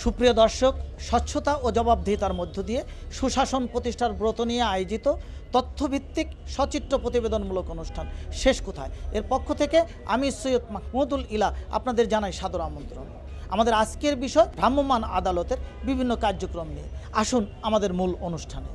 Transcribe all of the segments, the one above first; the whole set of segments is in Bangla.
সুপ্রিয় দর্শক, স্বচ্ছতা ও জবাবদিহিতার মধ্য দিয়ে সুশাসন প্রতিষ্ঠার ব্রত নিয়ে আয়োজিত তথ্যভিত্তিক সচিত্র প্রতিবেদনমূলক অনুষ্ঠান শেষ কোথায় এর পক্ষ থেকে আমি সৈয়দ মাহমুদুল ইলা আপনাদের জানাই সাদর আমন্ত্রণ। আমাদের আজকের বিষয় ভ্রাম্যমাণ আদালতের বিভিন্ন কার্যক্রম নিয়ে। আসুন আমাদের মূল অনুষ্ঠানে।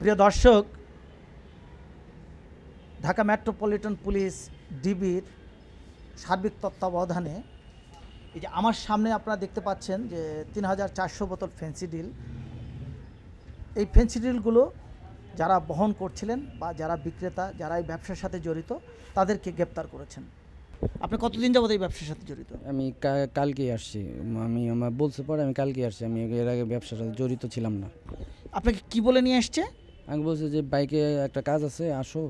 প্রিয় দর্শক, ঢাকা মেট্রোপলিটন পুলিশ ডিবির সার্বিক তত্ত্বাবধানে এই যে আমার সামনে আপনারা দেখতে পাচ্ছেন যে ৩,৪০০ বোতল ফেন্সিডিল, এই ফেন্সিডিলগুলো যারা বহন করছিলেন বা যারা বিক্রেতা, যারা এই ব্যবসার সাথে জড়িত, তাদেরকে গ্রেপ্তার করেছেন। আপনি কতদিন যাবত এই ব্যবসার সাথে জড়িত? আমি কালকেই আসছি। আমার বলছে পরে আমি কালকেই আসছি। আমি এর আগে ব্যবসার সাথে জড়িত ছিলাম না। আপনাকে কি বলে নিয়ে এসছে? আমি বলছি যে বাইকে একটা কাজ আছে, আসো।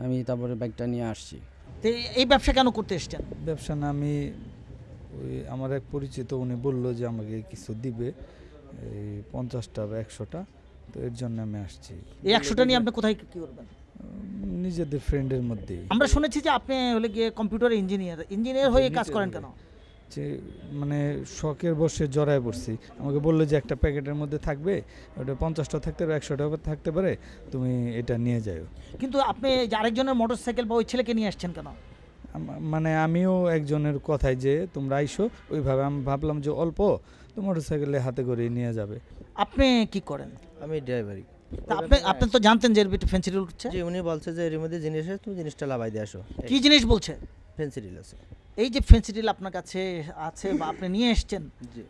আমি তারপরে বাইকটা নিয়ে আসছি। তো এই ব্যবসা কেন করতে এসছেন? ব্যবসা না, আমি ওই আমার এক পরিচিত, উনি বললো যে আমাকে কিছু দিবে, এই 50টা বা 100টা, তো এর জন্য আমি আসছি। এই 100টা নিয়ে আপনি কোথায় কী করবেন? নিজেদের ফ্রেন্ডের মধ্যেই। আমরা শুনেছি যে আপনি হলে গিয়ে কম্পিউটার ইঞ্জিনিয়ার হয়ে কাজ করেন কেন? যে মানে শখের বসে জড়ায় পড়ছি। আমাকে বললো যে একটা প্যাকেটের মধ্যে থাকবে, ওটা 50টা থাকতে পারে, 100টা থাকতে পারে, তুমি এটা নিয়ে যাও। কিন্তু আপনি যে আরেকজনের মোটরসাইকেল বা ওই ছেলেকে নিয়ে আসছেন কেন? মানে আমিও একজনের কথায় যে তোমরা আইসো, ওইভাবে আমি ভাবলাম যে অল্প তো মোটরসাইকেলে হাতে করে নিয়ে যাবে। আপনি কি করেন? আমি ড্রাইভারি। আপনি তো জানতেন যে এর ভিতরে ফেন্সিডিল উঠছে? জি, উনি বলছে যে এর মধ্যে জিনিস আছে, তুমি জিনিসটা লাভাই দিয়ে আসো। কি জিনিস বলছে? ফেন্সিডিল আছে। এই যে ফেন্সিডিল আপনার কাছে আছে বা আপনি নিয়ে এসছেন,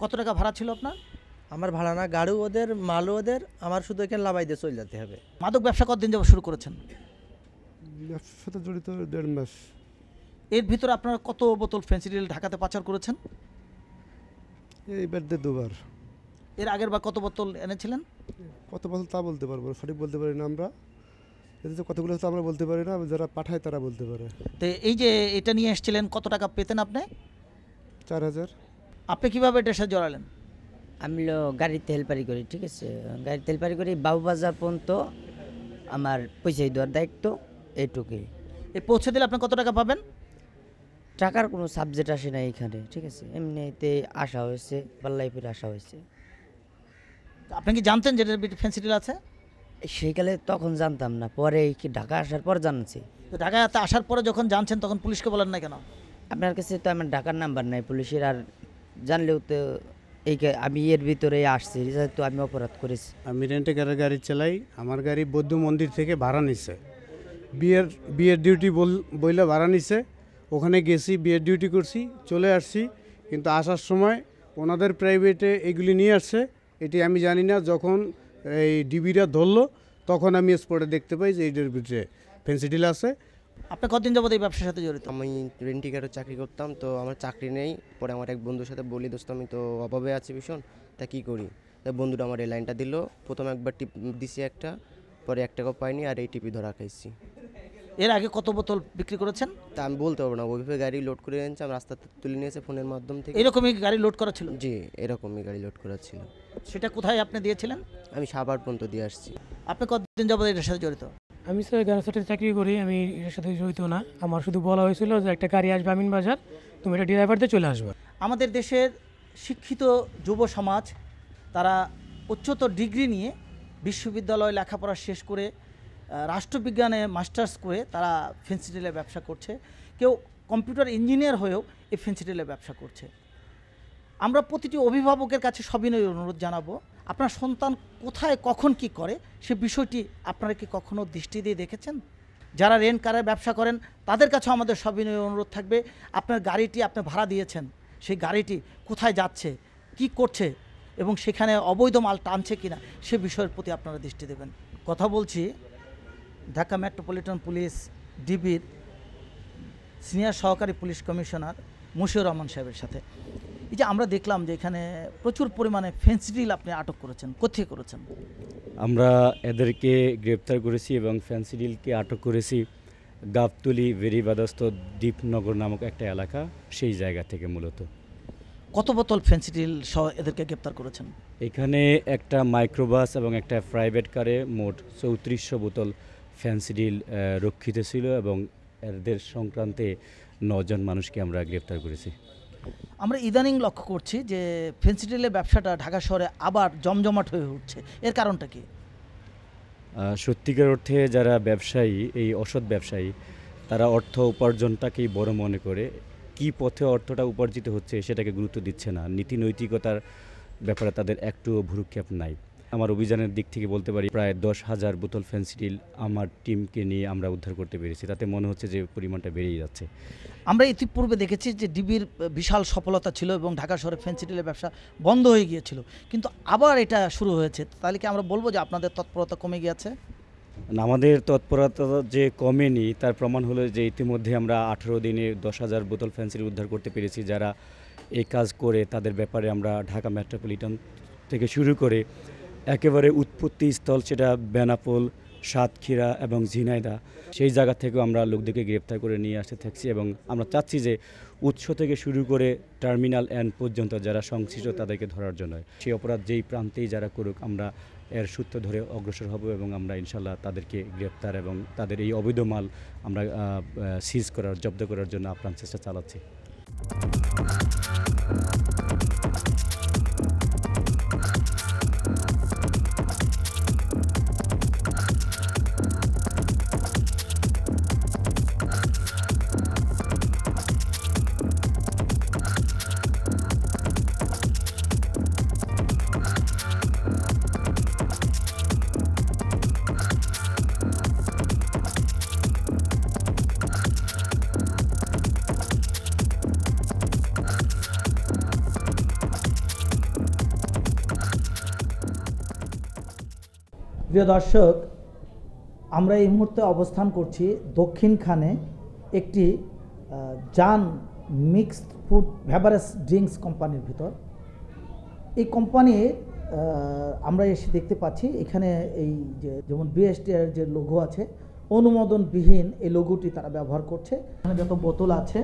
কত টাকা ভাড়া ছিল আপনার? আমার ভাড়া না, গাড়ি ওদের, মালও ওদের, আমার শুধু এখানে লাভাই দিয়ে চলে যেতে হবে। মাদক ব্যবসা কতদিন যাবত শুরু করেছেন? ব্যবসার সাথে জড়িত 1.5 মাস। এর ভিতরে আপনারা কত বোতল ফেন্সিডিল ঢাকাতে পাচার করেছেন? এইবার 2বার। এর আগের বার কত বোতল এনেছিলেন? কত বছর তা বলতে পারবো, সঠিক বলতে পারি না আমরা। এতে কতগুলো তো আমরা বলতে পারি না, যারা পাঠায় তারা বলতে পারে। তো এই যে এটা নিয়ে এসেছিলেন, কত টাকা পেতেন আপনি? 4,000। আপনি কিভাবে এটার সাথে জড়ালেন? আমি গাড়িতে হেল্পারি করি, ঠিক আছে। গাড়িতে হেল্পারি করি, বাবুবাজার পর্যন্ত আমার পয়সাই দেওয়ার দায়িত্ব, এইটুকুই। এই পৌঁছে দিলে আপনি কত টাকা পাবেন? টাকার কোনো সাবজেক্ট আসে না এখানে, ঠিক আছে। এমনিতে আসা হয়েছে, পাল্লাই ফিরে আসা হয়েছে। আপনি কি জানতেন যে এটার ভিতরে ফেন্সিডিল আছে? সেইকালে তখন জানতাম না, পরে কি ঢাকা আসার পর জানছি। তো ঢাকাতে আসার পরে যখন জানছেন তখন পুলিশকে বলেন না কেন? আপনার কাছে তো আমার ঢাকার নাম্বার নাই পুলিশের, আর জানলেও তো আমি এর ভিতরে আসছি, তো আমি অপরাধ করেছি। আমি রেন্টে গাড়ি চালাই। আমার গাড়ি বৌদ্ধ মন্দির থেকে ভাড়া নিছে, বিয়ের ডিউটি বইলে ভাড়া নিছে। ওখানে গেছি, বিয়ের ডিউটি করছি, চলে আসছি। কিন্তু আসার সময় ওনাদের প্রাইভেটে এগুলি নিয়ে আসছে, এটি আমি জানি না। যখন এই ডিবিরা ধরলো তখন আমি স্পটে দেখতে পাই যে এইটার ভিতরে ফেন্সিডিল আছে। আপনি কতদিন যাবত এই ব্যবসার সাথে জড়িত? আমি রেন্টিকারের চাকরি করতাম, তো আমার চাকরি নেই। পরে আমার এক বন্ধুর সাথে বলি, দোস্ত আমি তো অভাবে আছি ভীষণ, তা কী করি? তাই বন্ধুটা আমার এই লাইনটা দিল। প্রথম একবার টিপ দিছি একটা, পরে 1 টাকাও পাইনি, আর এই টিপি ধরা খাইছি। এর আগে কত বোতল বিক্রি করেছেন? তা আমি বলতে পারবো না, ওইভাবে গাড়ি লোড করে এনেছে, আমি রাস্তাতে তুলে নিয়েছে ফোনের মাধ্যম থেকে। এরকমই গাড়ি লোড করা ছিল? জি, এরকমই গাড়ি লোড করা ছিল। সেটা কোথায় আপনি দিয়েছিলেন? আমি সাভার পর্যন্ত দিয়ে আসছি। আপনি কতদিন যাবত এটার সাথে জড়িত? আমি স্যার গাড়ির সাথে চাকরি করি, আমি এর সাথে জড়িত না। আমার শুধু বলা হয়েছিল যে একটা গাড়ি আসবে আমিন বাজার, তুমি এটা ড্রাইভার দিয়ে চলে আসবে। আমাদের দেশের শিক্ষিত যুব সমাজ, তারা উচ্চতর ডিগ্রি নিয়ে বিশ্ববিদ্যালয় লেখাপড়া শেষ করে রাষ্ট্রবিজ্ঞানে মাস্টার্স করে তারা ফেন্সিডিলের ব্যবসা করছে। কেউ কম্পিউটার ইঞ্জিনিয়ার হয়েও এই ফেন্সিডিলের ব্যবসা করছে। আমরা প্রতিটি অভিভাবকের কাছে সবিনয় অনুরোধ জানাবো, আপনার সন্তান কোথায় কখন কি করে সে বিষয়টি আপনারা কি কখনো দৃষ্টি দিয়ে দেখেছেন? যারা রেন্ট কারের ব্যবসা করেন তাদের কাছেও আমাদের সবিনয় অনুরোধ থাকবে, আপনার গাড়িটি আপনি ভাড়া দিয়েছেন, সেই গাড়িটি কোথায় যাচ্ছে, কি করছে এবং সেখানে অবৈধ মাল টানছে কিনা সে বিষয়ের প্রতি আপনারা দৃষ্টি দেবেন। কথা বলছি ঢাকা মেট্রোপলিটন পুলিশ ডিবির সিনিয়র সহকারী পুলিশ কমিশনার মশিউর রহমান সাহেবের সাথে। এই যে আমরা দেখলাম যে এখানে প্রচুর পরিমাণে ফেন্সিডিল আপনি আটক করেছেন, কোথায় করেছেন? আমরা এদেরকে গ্রেপ্তার করেছি এবং ফ্যান্সিডিলকে আটক করেছি গাবতলি বেরিবাদস্থ দীপনগর নামক একটা এলাকা, সেই জায়গা থেকে মূলত। কত বোতল ফেন্সিডিল সহ এদেরকে গ্রেপ্তার করেছেন? এখানে একটা মাইক্রোবাস এবং একটা প্রাইভেট কারে মোট 3400 বোতল ফ্যান্সিডিল রক্ষিত ছিল এবং এদের সংক্রান্তে 9 জন মানুষকে আমরা গ্রেপ্তার করেছি। আমরা ইদানিং লক্ষ্য করছি যে ফেন্সিডিলের ব্যবসাটা ঢাকা শহরে আবার জমজমাট হয়ে উঠছে, এর কারণটা কি? সত্যিকার অর্থে যারা ব্যবসায়ী, এই অসৎ ব্যবসায়ী, তারা অর্থ উপার্জনটাকেই বড় মনে করে কি পথে অর্থটা উপার্জিত হচ্ছে সেটাকে গুরুত্ব দিচ্ছে না। নীতি নৈতিকতার ব্যাপারে তাদের একটুও ভ্রুক্ষেপ নাই। আমার অভিযানের দিক থেকে বলতে পারি প্রায় 10,000 বোতল ফেন্সিডিল আমার টিমকে নিয়ে আমরা উদ্ধার করতে পেরেছি। তাতে মনে হচ্ছে যে পরিমাণটা বেড়েই যাচ্ছে। আমরা ইতিপূর্বে দেখেছি যে ডিবির বিশাল সফলতা ছিল এবং ঢাকা শহরে ফেন্সিডিলের ব্যবসা বন্ধ হয়ে গিয়েছিল, কিন্তু আবার এটা শুরু হয়েছে। তাহলে কি আমরা বলবো যে আপনাদের তৎপরতা কমে গিয়েছে? আমাদের তৎপরতা যে কমেনি তার প্রমাণ হলো যে ইতিমধ্যে আমরা 18 দিনে 10,000 বোতল ফেন্সিডিল উদ্ধার করতে পেরেছি। যারা এই কাজ করে তাদের ব্যাপারে আমরা ঢাকা মেট্রোপলিটন থেকে শুরু করে একেবারে উৎপত্তি স্থল সেটা বেনাপোল, সাতক্ষীরা এবং ঝিনাইদহ, সেই জায়গা থেকেও আমরা লোকদেরকে গ্রেপ্তার করে নিয়ে আসতে থাকছি এবং আমরা চাচ্ছি যে উৎস থেকে শুরু করে টার্মিনাল এন্ড পর্যন্ত যারা সংশ্লিষ্ট তাদেরকে ধরার জন্য সেই অপরাধ যেই প্রান্তেই যারা করুক আমরা এর সূত্র ধরে অগ্রসর হব এবং আমরা ইনশাল্লাহ তাদেরকে গ্রেপ্তার এবং তাদের এই অবৈধ মাল আমরা সিজ করার, জব্দ করার জন্য আপ্রাণ চেষ্টা চালাচ্ছি। প্রিয় দর্শক, আমরা এই মুহূর্তে অবস্থান করছি দক্ষিণখানে একটি জান মিক্সড ফুড বেভারেজ ড্রিঙ্কস কোম্পানির ভিতর। এই কোম্পানির আমরা এসে দেখতে পাচ্ছি এখানে এই যে যেমন বিএসটি এর যে লোগো আছে, অনুমোদনবিহীন এই লোগোটি তারা ব্যবহার করছে। এখানে যত বোতল আছে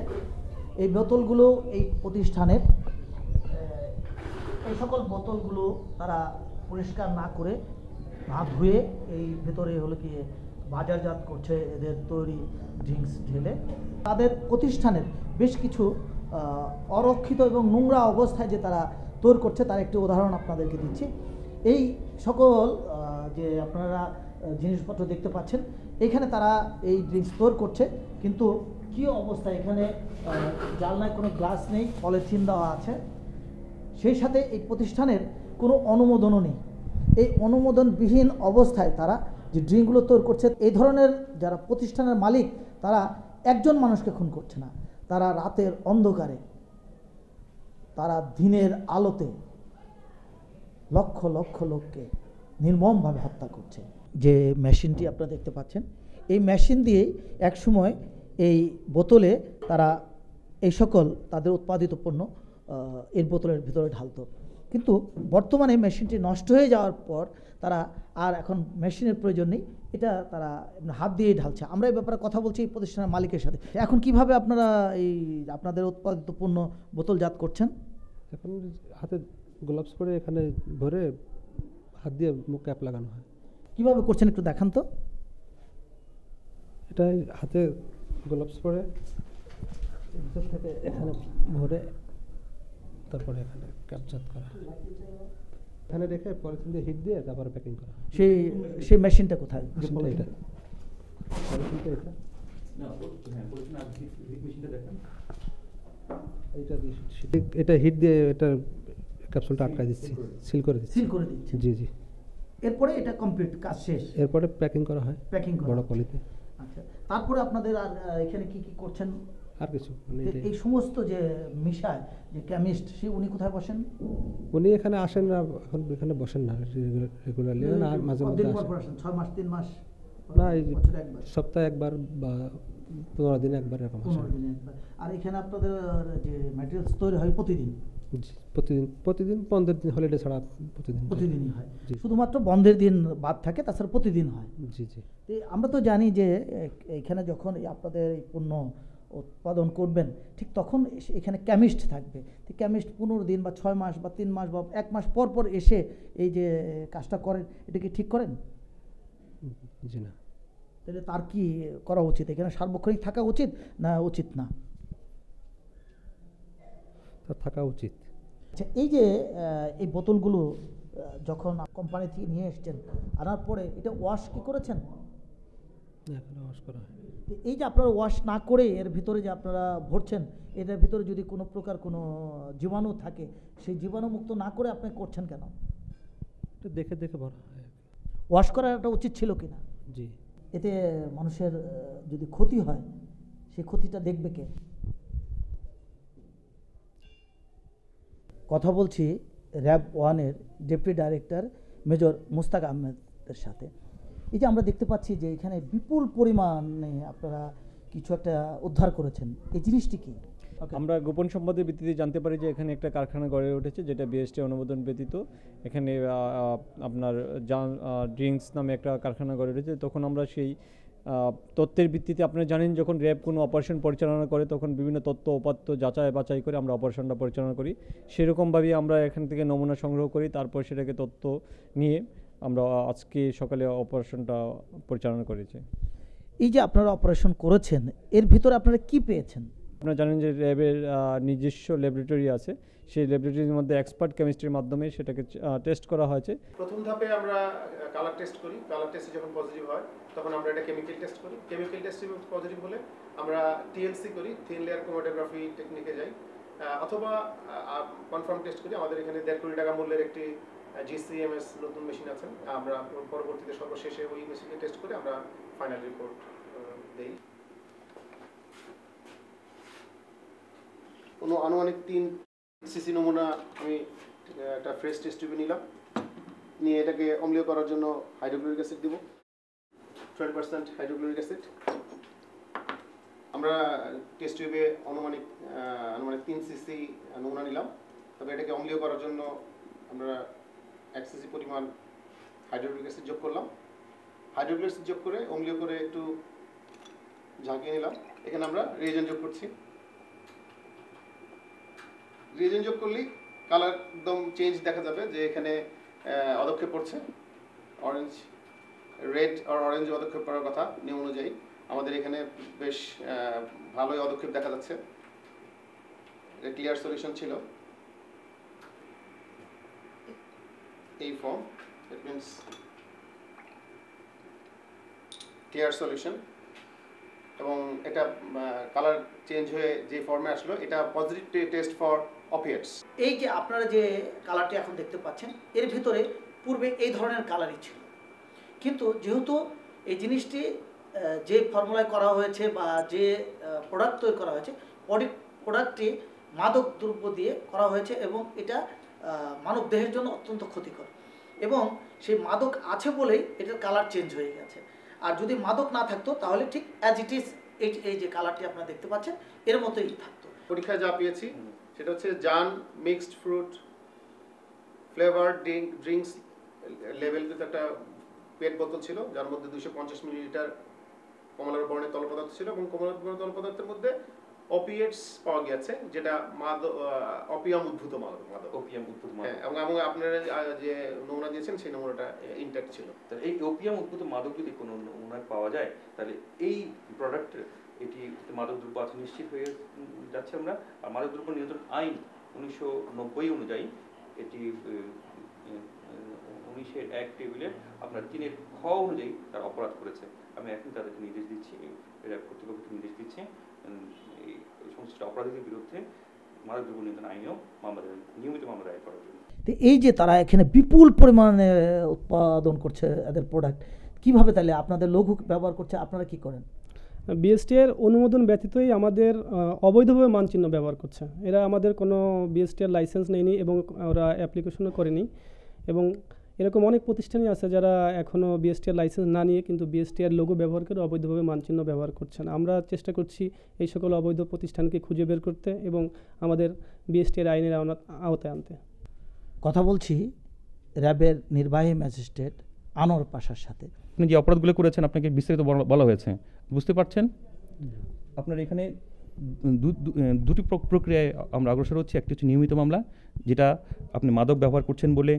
এই বোতলগুলো এই প্রতিষ্ঠানের, এই সকল বোতলগুলো তারা পরিষ্কার না করে, না ধুয়ে এই ভেতরে হলো কি বাজারজাত করছে এদের তৈরি ড্রিঙ্কস ঢেলে। তাদের প্রতিষ্ঠানের বেশ কিছু অরক্ষিত এবং নোংরা অবস্থায় যে তারা তৈরি করছে তার একটি উদাহরণ আপনাদেরকে দিচ্ছি। এই সকল যে আপনারা জিনিসপত্র দেখতে পাচ্ছেন, এখানে তারা এই ড্রিঙ্কস তৈরি করছে, কিন্তু কী অবস্থা, এখানে জানলায় কোনো গ্লাস নেই, পলিথিন দেওয়া আছে, সেই সাথে এই প্রতিষ্ঠানের কোনো অনুমোদনও নেই। এই অনুমোদনবিহীন অবস্থায় তারা যে ড্রিঙ্কগুলো তৈরি করছে, এই ধরনের যারা প্রতিষ্ঠানের মালিক তারা একজন মানুষকে খুন করছে না, তারা রাতের অন্ধকারে, তারা দিনের আলোতে লক্ষ লক্ষ লোককে নির্মমভাবে হত্যা করছে। যে মেশিনটি আপনারা দেখতে পাচ্ছেন, এই মেশিন দিয়েই একসময় এই বোতলে তারা এই সকল তাদের উৎপাদিত পণ্য এর বোতলের ভিতরে ঢালতো, কিন্তু বর্তমানে মেশিনটি নষ্ট হয়ে যাওয়ার পর তারা আর এখন মেশিনের প্রয়োজন নেই, এটা তারা হাত দিয়েই ঢালছে। আমরা এই ব্যাপারে কথা বলছি এই প্রতিষ্ঠানের মালিকের সাথে। এখন কিভাবে আপনারা এই আপনাদের উৎপাদিত পণ্য বোতলজাত করছেন? এখন হাতে গ্লাভস পরে এখানে ভরে হাত দিয়ে মুখ ক্যাপ লাগানো হয়। কিভাবে করছেন একটু দেখান তো। এটা হাতে গ্লাভস পরে ভিতর থেকে এখানে ভরে তারপরে এখানে ক্যাপচার করা, এখানে রেখে পলিথিন দিয়ে হিট দিয়ে তারপরে প্যাকিং করা। সেই মেশিনটা কোথায়? এটা এটা হিট দিয়ে এটা ক্যাপসুলটা আটকায় দিচ্ছি, সিল করে দিচ্ছি। সিল করে দিচ্ছি? জি জি। এরপরে এটা কমপ্লিট, কাজ শেষ। এরপরে প্যাকিং করা হয়, প্যাকিং করা বড় পলিতে। আচ্ছা, তারপরে আপনাদের আর এখানে কি কি করছেন? আর কিছু মানে তো এই সমস্ত যে মিশায় যে কেমিস্ট সে উনি কোথায় বসেন? উনি এখানে আসেন না, এখন এখানে বসেন না রেগুলারলি, না মাঝে মধ্যে কতদিন পর আসেন। পর আসেন? 6 মাস 3 মাস? না, এই বছরে একবার? সপ্তাহে একবার বা 15 দিনে একবার এরকম আসেন। 15 দিনে একবার। আর এখানে আপনাদের যে ম্যাটেরিয়ালস তৈরি হয় প্রতিদিন? জি, প্রতিদিন 15 দিন হলিডে ছাড়া প্রতিদিনই হয়, জি। শুধুমাত্র বন্ধের দিন বাদ থাকে, তাছাড়া প্রতিদিন হয়। জি জি। তো আমরা তো জানি যে এখানে যখন আপনাদের এই পণ্য উৎপাদন করবেন ঠিক তখন এখানে কেমিস্ট থাকবে। তো কেমিস্ট 15 দিন বা 6 মাস বা 3 মাস বা 1 মাস পর পর এসে এই যে কাজটা করেন, এটা কি ঠিক করেন? জি না। তাহলে তার কি করা উচিত? এখানে সার্বক্ষণিক থাকা উচিত না উচিত না? তার থাকা উচিত। আচ্ছা, এই যে এই বোতলগুলো যখন কোম্পানি থেকে নিয়ে এসছেন, আনার পরে এটা ওয়াশ কি করেছেন? এখানে ওয়াশ করা হয়। তো এই যে আপনারা ওয়াশ না করে এর ভিতরে যে আপনারা ভরছেন, এটার ভিতরে যদি কোনো প্রকার কোনো জীবাণু থাকে, সেই জীবাণুমুক্ত না করে আপনি করছেন কেন? এটা দেখে দেখে ভরা হয়। ওয়াশ করাটা উচিত ছিল কিনা? জি। এতে মানুষের যদি ক্ষতি হয়, সেই ক্ষতিটা দেখবে কে? কথা বলছি র্যাব 1-এর ডেপুটি ডাইরেক্টর মেজর মুস্তাক আহমেদের সাথে। এই যে আমরা দেখতে পাচ্ছি যে এখানে বিপুল পরিমাণে আপনারা কিছু একটা উদ্ধার করেছেন, এই জিনিসটি কি? আমরা গোপন সংবাদের ভিত্তিতে জানতে পারি যে এখানে একটা কারখানা গড়ে উঠেছে, যেটা বিএসটি অনুমোদন ব্যতীত। এখানে আপনার ড্রিঙ্কস নামে একটা কারখানা গড়ে উঠেছে। তখন আমরা সেই তথ্যের ভিত্তিতে, আপনারা জানেন যখন র্যাব কোনো অপারেশন পরিচালনা করে তখন বিভিন্ন তথ্য উপাত্ত যাচাই বাছাই করে আমরা অপারেশনটা পরিচালনা করি। সেরকমভাবেই আমরা এখান থেকে নমুনা সংগ্রহ করি, তারপর সেটাকে তথ্য নিয়ে আমরা আজকে সকালে অপারেশনটা পরিচালনা করেছি। এই যে আপনারা অপারেশন করেছেন, এর ভিতরে আপনারা কি পেয়েছেন? আপনারা জানেন যে র্যাবের নিজস্ব ল্যাবরেটরি আছে, সেই ল্যাবরেটরির মধ্যে এক্সপার্ট কেমিস্ট্রির মাধ্যমে সেটাকে টেস্ট করা হয়েছে। প্রথম ধাপে আমরা কালার টেস্ট করি। কালার টেস্টে যখন পজিটিভ হয় তখন আমরা এটা কেমিক্যাল টেস্ট করি। কেমিক্যাল টেস্টে পজিটিভ হলে আমরা টিএলসি করি, থিন লেয়ার ক্রোমাটোগ্রাফি টেকনিকে যাই, অথবা কনফার্ম টেস্ট করি। আমাদের এখানে 1.5 কোটি টাকা মূল্যের একটি GCMS নতুন মেশিন আছে, আমরা পরবর্তীতে সর্বশেষে ওই মেশিনকে টেস্ট করে আমরা ফাইনাল রিপোর্ট দেই। আনুমানিক 3 সিসি নমুনা আমি একটা ফ্রেশ টেস্ট টিউবে নিলাম, নিয়ে এটাকে অম্লীয় করার জন্য হাইড্রোক্লোরিক অ্যাসিড দিব, 12% হাইড্রোক্লোরিক অ্যাসিড। আমরা টেস্ট টিউবে আনুমানিক 3 সিসি নমুনা নিলাম, তবে এটাকে অম্লীয় করার জন্য আমরা 1 সিসি পরিমাণ হাইড্রোক্লোরিক অ্যাসিড যোগ করলাম। হাইড্রোক্লোরিক অ্যাসিড যোগ করে অম্লীয় করে একটু ঝাঁকিয়ে নিলাম। এখানে আমরা রিয়েজেন্ট যোগ করছি। রিয়েজেন্ট যোগ করলেই কালার একদম চেঞ্জ দেখা যাবে, যে এখানে অদক্ষেপ পড়ছে, অরেঞ্জ, রেড আর অরেঞ্জ অদক্ষেপ পড়ার কথা নিয়ম অনুযায়ী। আমাদের এখানে বেশ ভালোই অদক্ষেপ দেখা যাচ্ছে। এটা ক্লিয়ার সলিউশন ছিল। এই form, it means clear solution, এবং এটা কালার চেঞ্জ হয়ে যে ফর্মে আসলো, এটা পজিটিভ টেস্ট ফর অপিয়েটস। এই যে আপনারা যে কালারটি এখন দেখতে পাচ্ছেন, এর ভিতরে পূর্বে এই ধরনের কালারই ছিল, কিন্তু যেহেতু এই জিনিসটি যে ফর্মুলায় করা হয়েছে বা যে প্রোডাক্ট তৈরি করা হয়েছে, প্রোডাক্টটি মাদক দ্রব্য দিয়ে করা হয়েছে এবং এটা মানব দেহের জন্য অত্যন্ত ক্ষতিকর, এবং সেই মাদক আছে বলেই এটার কালার চেঞ্জ হয়ে গেছে। আর যদি মাদক না থাকতো তাহলে ঠিক অ্যাজ ইট ইজ এই যে কালারটি আপনারা দেখতে পাচ্ছেন এর মতোই থাকতো। পরীক্ষায় যা পেয়েছি সেটা হচ্ছে জান mixed fruit flavoured drinks level একটা পেট বোতল ছিল, যার মধ্যে 250 মিলিলিটার কমলার বর্ণের তরল পদার্থ ছিল, এবং কমলার বর্ণের তরল পদার্থের মধ্যে অপিয়েটস পাওয়া গেছে, যেটা অপিয়াম উদ্ভূত মাদক। হ্যাঁ, এবং আপনারা যে নমুনা দিয়েছেন সেই নমুনাটা ইনট্যাক্ট ছিল। তাহলে এই ওপিয়াম উদ্ভূত মাদক যদি কোনো নমুনায় পাওয়া যায়, তাহলে এই প্রোডাক্ট এটি মাদক দ্রব্য আছে নিশ্চিত হয়ে যাচ্ছে আমরা। আর মাদক দ্রব্য নিয়ন্ত্রণ আইন 1990 অনুযায়ী এটি 19-এর 1 টেবিলে আপনার 3-এর খ অনুযায়ী তার অপরাধ করেছে। আমি এখন তাদেরকে নির্দেশ দিচ্ছি, এরা কর্তৃপক্ষকে নির্দেশ দিচ্ছে এই সংশ্লিষ্ট অপরাধীদের বিরুদ্ধে মাদক দ্রব্য নিয়ন্ত্রণ আইনেও নিয়মিত মামলা দায়ের করার জন্য। এই যে তারা এখানে বিপুল পরিমাণে উৎপাদন করছে এদের প্রোডাক্ট, কিভাবে তাহলে আপনাদের লঘু ব্যবহার করছে, আপনারা কি করেন? বিএসটিআর অনুমোদন ব্যতীতই আমাদের অবৈধভাবে মানচিহ্ন ব্যবহার করছে। এরা আমাদের কোনো বিএসটিআর লাইসেন্স নেয়নি এবং ওরা অ্যাপ্লিকেশনও করেনি। এবং এরকম অনেক প্রতিষ্ঠানই আছে যারা এখনও বিএসটিআর লাইসেন্স না নিয়ে কিন্তু বিএসটিআর লোগো ব্যবহার করে অবৈধভাবে মানচিহ্ন ব্যবহার করছেন। আমরা চেষ্টা করছি এই সকল অবৈধ প্রতিষ্ঠানকে খুঁজে বের করতে এবং আমাদের বিএসটিআর আইনের আওতায় আনতে। কথা বলছি র্যাবের নির্বাহী ম্যাজিস্ট্রেট আনোয়ার পাশার সাথে। আপনি যে অপরাধগুলো করেছেন আপনাকে বিস্তারিত বলা হয়েছে, বুঝতে পারছেন? আপনার এখানে দুটি প্রক্রিয়ায় আমরা অগ্রসর হচ্ছি। একটি হচ্ছে নিয়মিত মামলা, যেটা আপনি মাদক ব্যবহার করছেন বলে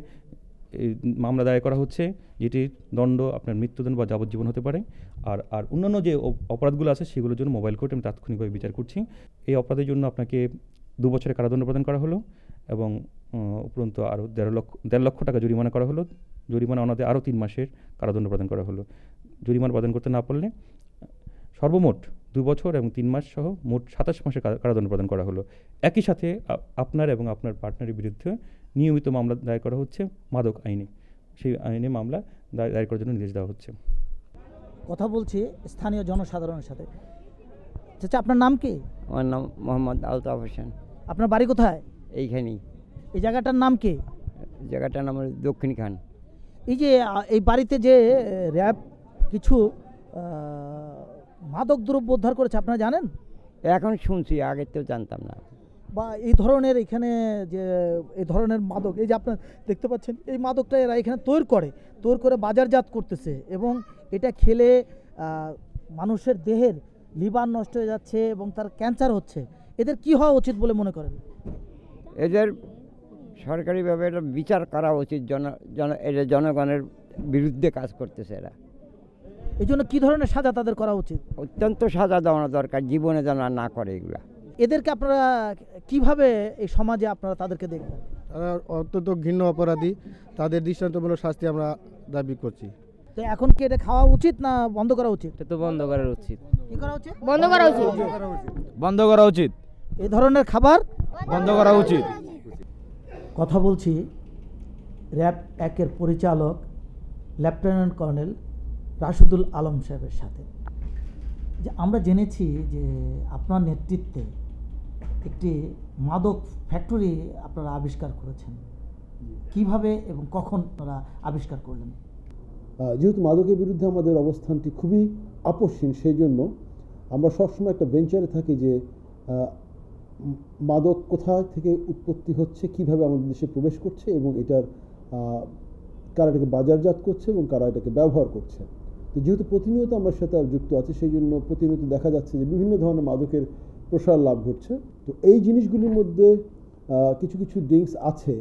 মামলা দায়ের করা হচ্ছে, যেটি দণ্ড আপনার মৃত্যুদণ্ড বা যাবজ্জীবন হতে পারে। আর অন্যান্য যে অপরাধগুলো আছে সেগুলোর জন্য মোবাইল কোর্টে আমি তাৎক্ষণিকভাবে বিচার করছি। এই অপরাধের জন্য আপনাকে 2 বছরের কারাদণ্ড প্রদান করা হলো এবং উপরন্তু আরও 1.5 লক্ষ টাকা জরিমানা করা হলো। জরিমানা অনাদে আরও 3 মাসের কারাদণ্ড প্রদান করা হলো। জরিমানা প্রদান করতে না পারলে সর্বমোট 2 বছর এবং 3 মাস সহ মোট 27 মাসের কারাদণ্ড প্রদান করা হলো। একই সাথে আপনার এবং আপনার পার্টনারের বিরুদ্ধে নিয়মিত মামলা দায়ের করা হচ্ছে মাদক আইনে। সেই আইনে মামলা দায়ের করার জন্য নির্দেশ দেওয়া হচ্ছে। কথা বলছি স্থানীয় জনসাধারণের সাথে। চাচা, আপনার নাম কি? আমার নাম মোহাম্মদ আলতাফ হোসেন। আপনার বাড়ি কোথায়? এইখানেই। এই জায়গাটার নাম কি? জায়গাটার নাম দক্ষিণ খান। এই যে এই বাড়িতে যে র্যাব কিছু মাদক দ্রব্য উদ্ধার করেছে, আপনারা জানেন? এখন শুনছি, আগে তো জানতাম না। বা এই ধরনের এখানে যে এই ধরনের মাদক, এই যে আপনারা দেখতে পাচ্ছেন এই মাদকটা এরা এখানে তৈরি করে বাজারজাত করতেছে এবং এটা খেলে মানুষের দেহের লিভার নষ্ট হয়ে যাচ্ছে এবং তার ক্যান্সার হচ্ছে। এদের কি হওয়া উচিত বলে মনে করেন? এদের সরকারিভাবে এটা বিচার করা উচিত। এরা জনগণের বিরুদ্ধে কাজ করতেছে এরা। এই জন্য কী ধরনের সাজা তাদের করা উচিত? অত্যন্ত সাজা দেওয়ানো দরকার, জীবনে যেন না করে এগুলা। এদেরকে আপনারা কিভাবে এই সমাজে আপনারা তাদেরকে দেখবেন? তারা অত্যন্ত ঘৃণ্য অপরাধী, তাদের দৃষ্টান্তমূলক শাস্তি আমরা দাবি করছি। তো এখন কি এটা খাওয়া উচিত না বন্ধ করা উচিত? এটা তো বন্ধ করা উচিত। কি করা উচিত? বন্ধ করা উচিত। বন্ধ করা উচিত। এই ধরনের খাবার বন্ধ করা উচিত। কথা বলছি র্যাব 1-এর পরিচালক লেফটেন্যান্ট কর্নেল রাশিদুল আলম সাহেবের সাথে। যে আমরা জেনেছি যে আপনার নেতৃত্বে একটি মাদক ফ্যাক্টরি আপনারা আবিষ্কার করেছেন। কিভাবে এবং কখন আপনারা আবিষ্কার করলেন? যেহেতু মাদকের বিরুদ্ধে আমাদের অবস্থানটি খুবই আপসহীন, সেই জন্য আমরা সবসময় একটা ভেঞ্চারে থাকি যে মাদক কোথা থেকে উৎপত্তি হচ্ছে, কিভাবে আমাদের দেশে প্রবেশ করছে এবং এটার কারা এটাকে বাজারজাত করছে এবং কারা এটাকে ব্যবহার করছে। তো যেহেতু প্রতিনিয়ত আমরা সেটা যুক্ত আছি, সেই জন্য প্রতিনিয়ত দেখা যাচ্ছে যে বিভিন্ন ধরনের মাদকের প্রসার লাভ ঘটছে। তো এই জিনিসগুলির মধ্যে কিছু কিছু ড্রিঙ্কস আছে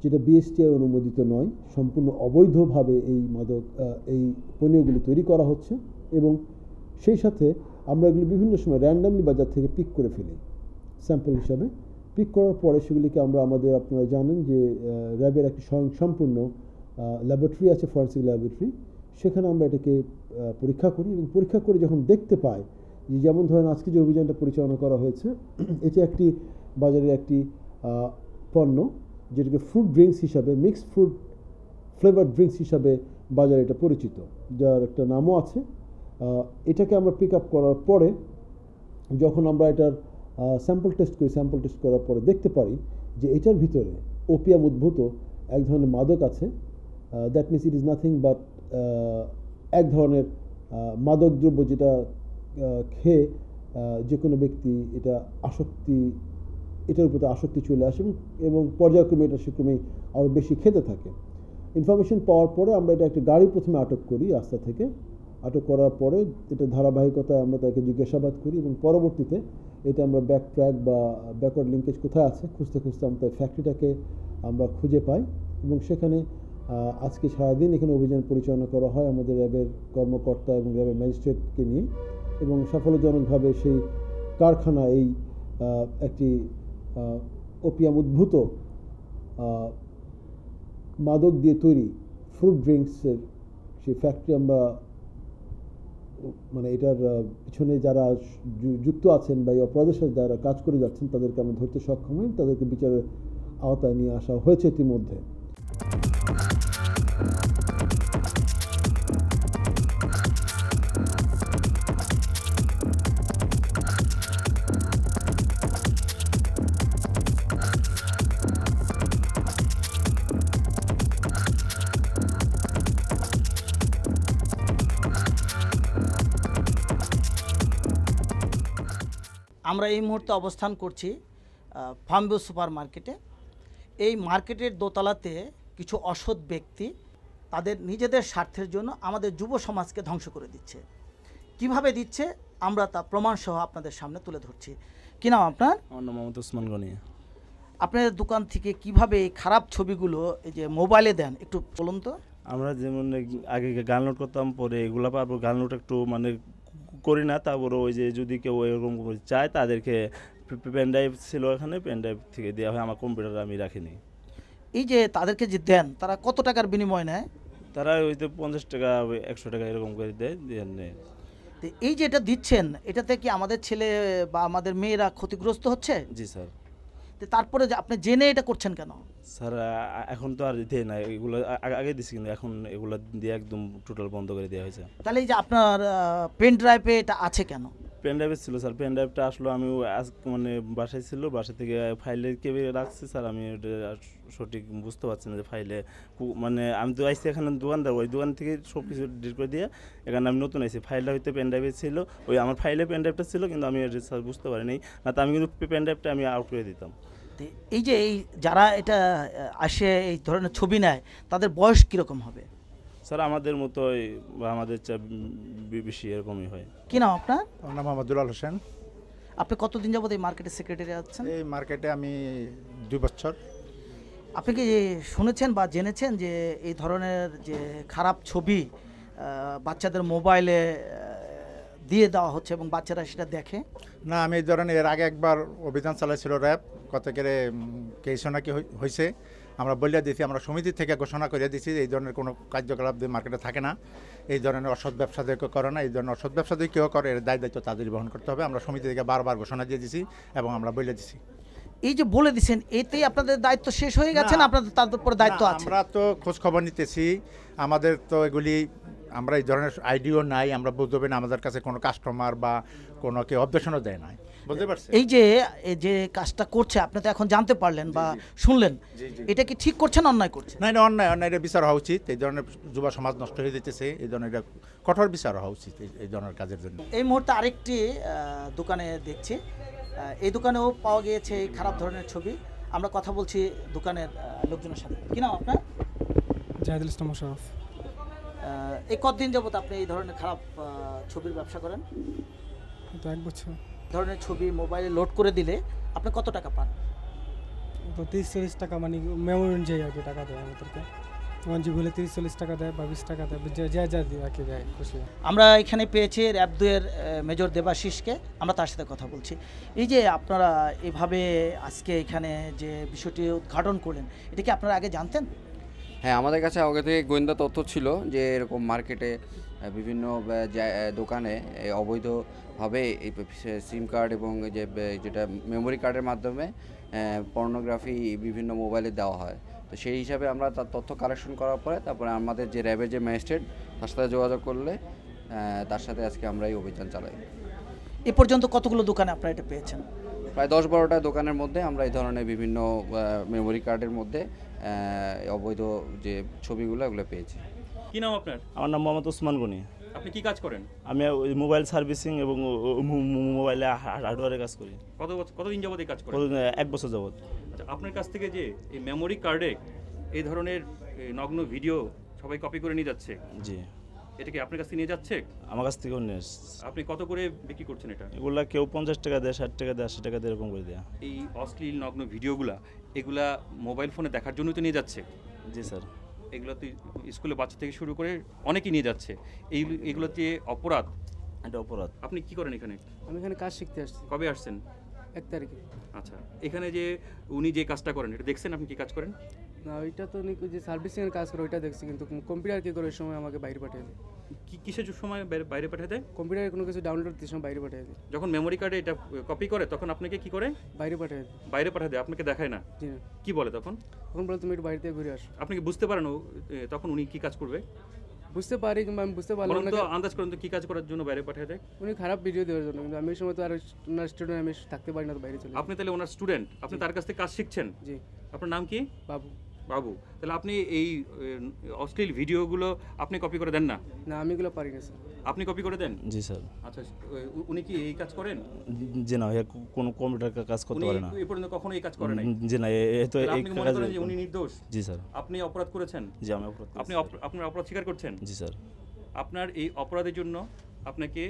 যেটা বিএসটিআই অনুমোদিত নয়, সম্পূর্ণ অবৈধভাবে এই মাদক এই পানীয়গুলি তৈরি করা হচ্ছে এবং সেই সাথে আমরা এগুলি বিভিন্ন সময় র্যান্ডামলি বাজার থেকে পিক করে ফেলি স্যাম্পল হিসাবে। পিক করার পরে সেগুলিকে আমরা আপনারা জানেন যে র্যাবের একটি স্বয়ংসম্পূর্ণ ল্যাবরেটরি আছে, ফরেন্সিক ল্যাবরেটরি, সেখানে আমরা এটাকে পরীক্ষা করি এবং পরীক্ষা করে যখন দেখতে পাই যে যেমন ধরেন আজকে যে অভিযানটা পরিচালনা করা হয়েছে, এটি একটি বাজারের একটি পণ্য যেটাকে ফ্রুট ড্রিঙ্কস হিসাবে, মিক্সড ফ্রুট ফ্লেভার ড্রিঙ্কস হিসাবে বাজারে এটা পরিচিত, যার একটা নামও আছে। এটাকে আমরা পিক আপ করার পরে যখন আমরা এটার স্যাম্পল টেস্ট করি, স্যাম্পল টেস্ট করার পরে দেখতে পারি যে এটার ভিতরে ওপিয়াম উদ্ভূত এক ধরনের মাদক আছে। That means it is nothing but এক ধরনের মাদক দ্রব্য যেটা খেয়ে যে কোনো ব্যক্তি এটার উপরে আসক্তি চলে আসে এবং পর্যায়ক্রমে এটা সেক্রমেই আরও বেশি খেতে থাকে। ইনফরমেশন পাওয়ার পরে আমরা এটা একটা গাড়ি প্রথমে আটক করি রাস্তা থেকে। আটক করার পরে এটা ধারাবাহিকতায় আমরা তাকে জিজ্ঞাসাবাদ করি এবং পরবর্তীতে এটা আমরা ব্যাক ট্র্যাক বা ব্যাকওয়ার্ড লিঙ্কেজ কোথায় আছে খুঁজতে খুঁজতে আমরা ফ্যাক্টরিটাকে আমরা খুঁজে পাই এবং সেখানে আজকে সারাদিন এখানে অভিযান পরিচালনা করা হয় আমাদের র্যাবের কর্মকর্তা এবং র্যাবের ম্যাজিস্ট্রেটকে নিয়ে এবং সাফল্যজনকভাবে সেই কারখানা এই একটি ওপিয়াম উদ্ভূত মাদক দিয়ে তৈরি ফ্রুট ড্রিঙ্কসের সেই ফ্যাক্টরি আমরা মানে এটার পিছনে যারা যুক্ত আছেন বা এই অপরাধের সাথে যারা কাজ করে যাচ্ছেন তাদেরকে আমরা ধরতে সক্ষম হই, তাদেরকে বিচারের আওতায় নিয়ে আসা হয়েছে ইতিমধ্যে। আমরা এই মুহূর্তে অবস্থান করছি ফার্মভিউ সুপার মার্কেটে। এই মার্কেটের দোতলাতে কিছু অসৎ ব্যক্তি তাদের নিজেদের স্বার্থের জন্য আমাদের যুব সমাজকে ধ্বংস করে দিচ্ছে। কিভাবে দিচ্ছে আমরা তা প্রমাণসহ আপনাদের সামনে তুলে ধরছি। কি নাম আপনার? আমার নাম মোহাম্মদ ওসমান গনি। আপনাদের দোকান থেকে কিভাবে এই খারাপ ছবিগুলো এই যে মোবাইলে দেন একটু বলুন তো। আমরা যেমন আগে গান লোড করতাম, পরে এগুলো পারবো গান লোড একটু মানে করি না, তারপরে ওই যে যদি কেউ এরকম চায় তাদেরকে পেন ড্রাইভ ছিল, এখানে পেন ড্রাইভ থেকে দেওয়া হয়, আমার কম্পিউটারে আমি রাখিনি। এই যে তাদেরকে যে দেন তারা কত টাকার বিনিময় নেয়? তারা ওই তো 50 টাকা 100 টাকা এরকম করে দেয়, দিয়ে নেয়। তো এই যে এটা দিচ্ছেন, এটাতে কি আমাদের ছেলে বা আমাদের মেয়েরা ক্ষতিগ্রস্ত হচ্ছে? জি স্যার। তো তারপরে যে আপনি জেনে এটা করছেন কেন? স্যার এখন তো আর দেয় না, এগুলো আগে দিচ্ছি, কিন্তু এখন এগুলো দিয়ে একদম টোটাল বন্ধ করে দেওয়া হয়েছে। তাহলে এই যে আপনার পেন ড্রাইভে এটা আছে কেন? পেন ড্রাইভে ছিল স্যার, পেন ড্রাইভটা আসলো আমি আজ মানে বাসায় ছিল, বাসা থেকে ফাইলে কেবে রাখছি স্যার, আমি ওটা সঠিক বুঝতে পারছি না যে ফাইলে মানে আমি তো আইসি এখানে দোকানদার, ওই দোকান থেকে সব কিছু ডিলিট করে দিয়ে এখানে আমি নতুন আইসি, ফাইলটা হয়তো পেন ড্রাইভে ছিল, ওই আমার ফাইলে পেন ড্রাইভটা ছিল, কিন্তু আমি স্যার বুঝতে পারিনি, না তো আমি কিন্তু পেন ড্রাইভটা আমি আউট করে দিতাম। এই যে এই যারা এটা আসে এই ধরনের ছবি নেয় তাদের বয়স কীরকম হবে? স্যার আমাদের মতোই বা আমাদের বেশি এরকমই হয়। কি নাম আপনার? আমার নাম আব্দুল হোসেন। আপনি কতদিন যাবত এই মার্কেটের সেক্রেটারি আছেন? এই মার্কেটে আমি 2 বছর। আপনি কি শুনেছেন বা জেনেছেন যে এই ধরনের যে খারাপ ছবি বাচ্চাদের মোবাইলে দিয়ে দেওয়া হচ্ছে এবং বাচ্চারা সেটা দেখে? না, আমি এই ধরনের এর আগে একবার অভিযান চালাইছিল র্যাব, কত করে কেসও নাকি হয়েছে, আমরা বলে দিয়েছি, আমরা সমিতি থেকে ঘোষণা করে দিয়েছি এই ধরনের কোনো কার্যকলাপ মার্কেটে থাকে না, এই ধরনের অসৎ ব্যবসাদের কেউ করে না, এই ধরনের অসৎ ব্যবসা যদি কেউ করে এর দায়িত্ব তাদের বহন করতে হবে। আমরা সমিতি থেকে বারবার ঘোষণা দিয়ে দিয়েছি এবং আমরা বলে দিছি। এই যে বলে দিচ্ছেন এতেই আপনাদের দায়িত্ব শেষ হয়ে গেছে না আপনাদের তার উপর দায়িত্ব আছে? আমরা তো খোঁজ খবর নিতেছি, আমাদের তো এগুলি আমরা এই ধরনের আইডিও নাই, আমরা বুঝতে পারি না, আমাদের কাছে কোনো কাস্টমার বা কোনো কেউ অবজেকশনও দেয় নাই, বুঝতে পারছেন? এই যে কাজটা করছে আপনি তো এখন জানতে পারলেন বা শুনলেন, এটা কি ঠিক করছেন অন্যায় করছে? না, অন্যায়, অন্যায়ের বিচার হওয়া উচিত। এই ধরনের যুব সমাজ নষ্ট হয়ে যেতেছে, এই ধরনের কঠোর বিচার হওয়া উচিত এই ধরনের কাজের জন্য। এই মুহূর্তে আরেকটি দোকানে দেখছি, এই দোকানেও পাওয়া গিয়েছে এই খারাপ ধরনের ছবি। আমরা কথা বলছি দোকানের লোকজনের সাথে। কি নাম আপনার? জাহিদুল ইসলাম মোশাররফ। এই কতদিন যাবত আপনি এই ধরনের খারাপ ছবির ব্যবসা করেন? তো 1 বছর। ধরনের ছবি মোবাইলে লোড করে দিলে আপনি কত টাকা পান? তো 30-40 টাকা, মানে মেমোরি অনুযায়ী আর কি টাকা দেয় আমাদেরকে। 1 জিবি হলে 30-40 টাকা দেয় বা 20 টাকা দেয়, যা দিয়ে আর কি দেয়, খুশি। আমরা এখানে পেয়েছি র্যাব 2-এর মেজর দেবাশিসকে, আমরা তার সাথে কথা বলছি। এই যে আপনারা এভাবে আজকে এখানে যে বিষয়টি উদ্ঘাটন করলেন, এটা কি আপনারা আগে জানতেন? হ্যাঁ, আমাদের কাছে আগে থেকে গোয়েন্দা তথ্য ছিল যে এরকম মার্কেটে বিভিন্ন দোকানে অবৈধভাবে এই সিম কার্ড এবং যেটা মেমোরি কার্ডের মাধ্যমে পর্নোগ্রাফি বিভিন্ন মোবাইলে দেওয়া হয়। তো সেই হিসাবে আমরা তার তথ্য কালেকশন করার পরে তারপরে আমাদের যে র্যাবের যে ম্যাজিস্ট্রেট তার সাথে যোগাযোগ করলে তার সাথে আজকে আমরা এই অভিযান চালাই। এ পর্যন্ত কতগুলো দোকানে আপনারা এটা পেয়েছেন? প্রায় 10-12টা দোকানের মধ্যে আমরা এই ধরনের বিভিন্ন মেমোরি কার্ডের মধ্যে অবৈধ যে ছবিগুলো এগুলো পেয়েছি। কি নাম আপনার? আমার নাম মোহাম্মদ ওসমান গনি। আপনি কি কাজ করেন? আমি ওই মোবাইল সার্ভিসিং এবং মোবাইলে হার্ডওয়্যারের কাজ করি। কতদিন যাবত এই কাজ করেন? 1 বছর যাবত। আচ্ছা, আপনার কাছ থেকে যে এই মেমোরি কার্ডে এই ধরনের নগ্ন ভিডিও সবাই কপি করে নিয়ে যাচ্ছে, জি, এটা কি আপনার কাছ থেকে নিয়ে যাচ্ছে? আমার কাছ থেকেও নিয়ে আসছে। আপনি কত করে বিক্রি করছেন এটা? এগুলা কেউ 50 টাকা দেয়, 60 টাকা দেয়, 80 টাকা দেয়, এরকম করে দেয়। এই অশ্লীল নগ্ন ভিডিওগুলা এগুলা মোবাইল ফোনে দেখার জন্যই তো নিয়ে যাচ্ছে? জি স্যার। এগুলো তো স্কুলে বাচ্চা থেকে শুরু করে অনেকেই নিয়ে যাচ্ছে, এইগুলোতে অপরাধ। এটা অপরাধ। আপনি কি করেন এখানে? আমি এখানে কাজ শিখতে আসছি। কবে আসছেন? 1 তারিখে। আচ্ছা, এখানে যে উনি যে কাজটা করেন এটা দেখছেন? আপনি কি কাজ করেন? না, ওইটা তো যে সার্ভিসিংয়ের কাজ করে ওইটা দেখছি, কিন্তু কম্পিউটার কি করে ওই সময় আমাকে বাইরে পাঠিয়ে দেয়। কিসের সময় বাইরে পাঠিয়ে দেয়? কম্পিউটারে কোনো কিছু ডাউনলোড দিয়ে সময় বাইরে পাঠিয়ে দেয়। যখন মেমোরি কার্ডে এটা কপি করে তখন আপনাকে কি করে? বাইরে পাঠিয়ে দেয়। বাইরে পাঠিয়ে দেয়, আপনাকে দেখায় না? জি না। কি বলে তখন? তখন বলে তুমি একটু বাইরে থেকে ঘুরে আসো। আপনি কি বুঝতে পারেন তখন উনি কি কাজ করবে? বুঝতে পারি, কিংবা আমি বুঝতে পারলাম না। আন্দাজ করেন তো কি কাজ করার জন্য বাইরে পাঠিয়ে দেয়? উনি খারাপ ভিডিও দেওয়ার জন্য, কিন্তু আমি এই সময় তো আর ওনার স্টুডেন্ট, আমি থাকতে পারি না, তো বাইরে চলে। আপনি তাহলে ওনার স্টুডেন্ট, আপনি তার কাছ থেকে কাজ শিখছেন? জি। আপনার নাম কি? বাবু। বাবু, তাহলে আপনি এই অশ্লীল ভিডিওগুলো আপনি কপি করে দেন না? না, আমি এগুলো পারি না স্যার। আপনি কপি করে দেন? জি স্যার। আচ্ছা, উনি কি এই কাজ করেন? জি না, কোনো কম্পিউটার কাজ করতে পারে না। উনি এই পর্যন্ত কখনো এই কাজ করে নাই? জি না, তো এই আপনি মনে করেন যে উনি নির্দোষ? জি স্যার। আপনি অপরাধ করেছেন? জি, আমি অপরাধ করেছি। আপনি আপনার অপরাধ স্বীকার করছেন? জি স্যার। আপনার এই অপরাধের জন্য আপনাকে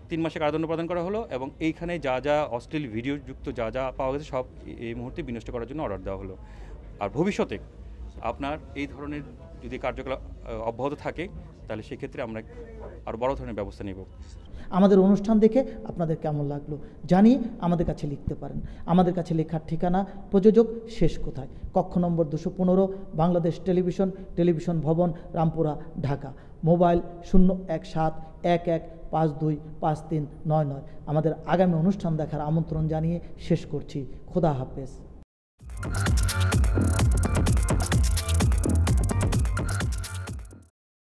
3 মাসের কারাদণ্ড প্রদান করা হলো এবং এইখানে যা যা অশ্লীল ভিডিওযুক্ত যা যা পাওয়া গেছে সব এই মুহূর্তে বিনষ্ট করার জন্য অর্ডার দেওয়া হলো। আর ভবিষ্যতে আপনার এই ধরনের যদি কার্যকলাপ অব্যাহত থাকে তাহলে সেক্ষেত্রে আমরা আরও বড় ধরনের ব্যবস্থা নেব। আমাদের অনুষ্ঠান দেখে আপনাদের কেমন লাগলো জানিয়ে আমাদের কাছে লিখতে পারেন। আমাদের কাছে লেখার ঠিকানা প্রযোজক শেষ কোথায়, কক্ষ নম্বর 215, বাংলাদেশ টেলিভিশন ভবন, রামপুরা, ঢাকা। মোবাইল 01711525399। আমাদের আগামী অনুষ্ঠান দেখার আমন্ত্রণ জানিয়ে শেষ করছি। খোদা হাফেজ।